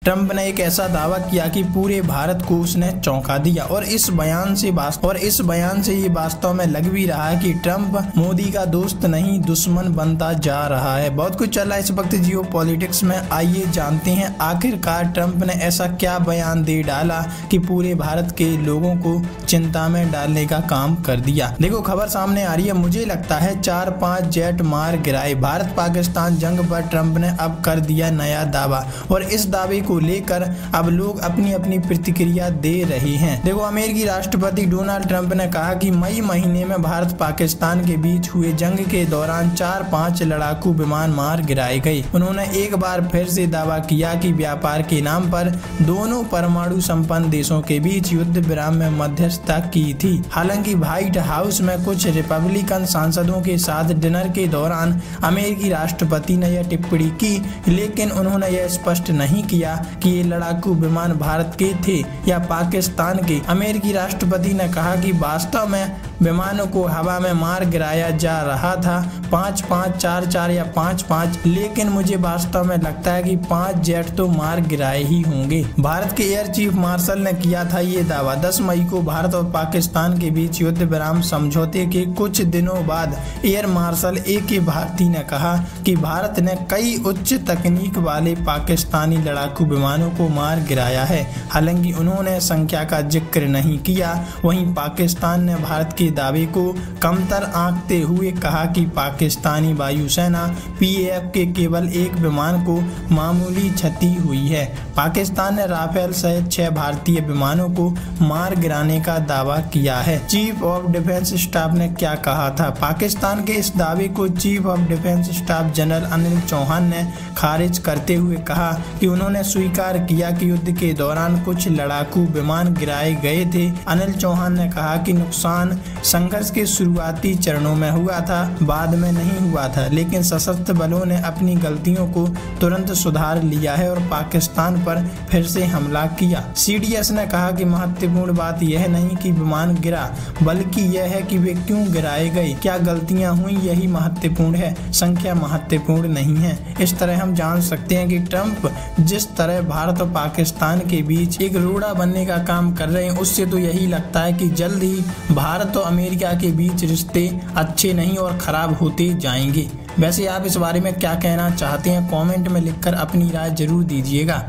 Trump ने एक ऐसा दावा किया कि पूरे भारत को उसने चौंका दिया और इस बयान से ये वास्तव में लग भी रहा है कि ट्रंप मोदी का दोस्त नहीं दुश्मन बनता जा रहा है। बहुत कुछ चल रहा है इस वक्त जियो पॉलिटिक्स में। आइए जानते हैं आखिरकार ट्रंप ने ऐसा क्या बयान दे डाला कि पूरे भारत के लोगों को चिंता में डालने का काम कर दिया। देखो खबर सामने आ रही है। मुझे लगता है 4-5 जेट मार गिराए। भारत पाकिस्तान जंग पर ट्रंप ने अब कर दिया नया दावा और इस दावे को लेकर अब लोग अपनी अपनी प्रतिक्रिया दे रहे हैं। देखो अमेरिकी राष्ट्रपति डोनाल्ड ट्रंप ने कहा कि मई महीने में भारत पाकिस्तान के बीच हुए जंग के दौरान 4-5 लड़ाकू विमान मार गिराए गए। उन्होंने एक बार फिर से दावा किया कि व्यापार के नाम पर दोनों परमाणु संपन्न देशों के बीच युद्ध विराम में मध्यस्थता की थी। हालांकि व्हाइट हाउस में कुछ रिपब्लिकन सांसदों के साथ डिनर के दौरान अमेरिकी राष्ट्रपति ने यह टिप्पणी की, लेकिन उन्होंने यह स्पष्ट नहीं किया कि ये लड़ाकू विमान भारत के थे या पाकिस्तान के। अमेरिकी राष्ट्रपति ने कहा कि वास्तव में विमानों को हवा में मार गिराया जा रहा था 5-5, 4-4 या 5-5, लेकिन मुझे वास्तव में लगता है कि 5 जेट तो मार गिराए ही होंगे। भारत के एयर चीफ मार्शल ने किया था ये दावा। 10 मई को भारत और पाकिस्तान के बीच युद्ध विराम समझौते के कुछ दिनों बाद एयर मार्शल A.K. भारती ने कहा कि भारत ने कई उच्च तकनीक वाले पाकिस्तानी लड़ाकू विमानों को मार गिराया है। हालांकि उन्होंने संख्या का जिक्र नहीं किया। वहीं पाकिस्तान ने भारत के दावे को कमतर आंकते हुए कहा कि पाकिस्तानी वायुसेना PAF के केवल एक विमान को मामूली क्षति हुई है। पाकिस्तान ने राफेल सहित 6 भारतीय विमानों को मार गिराने का दावा किया है। चीफ ऑफ डिफेंस स्टाफ ने क्या कहा था? पाकिस्तान के इस दावे को chief of defence staff general Anil Chauhan ने खारिज करते हुए कहा कि उन्होंने स्वीकार किया कि युद्ध के दौरान कुछ लड़ाकू विमान गिराए गए थे। अनिल चौहान ने कहा कि नुकसान संघर्ष के शुरुआती चरणों में हुआ था, बाद में नहीं हुआ था, लेकिन सशस्त्र बलों ने अपनी गलतियों को तुरंत सुधार लिया है और पाकिस्तान पर फिर से हमला किया। CDS ने कहा कि महत्वपूर्ण बात यह नहीं कि विमान गिरा, बल्कि यह है कि वे क्यों गिराए गए, क्या गलतियां हुई, यही महत्वपूर्ण है, संख्या महत्वपूर्ण नहीं है। इस तरह हम जान सकते हैं कि ट्रंप जिस तरह भारत और पाकिस्तान के बीच एक रोड़ा बनने का काम कर रहे हैं, उससे तो यही लगता है कि जल्द ही भारत और अमेरिका के बीच रिश्ते अच्छे नहीं और खराब होते जाएंगे। वैसे आप इस बारे में क्या कहना चाहते हैं? कमेंट में लिखकर अपनी राय जरूर दीजिएगा।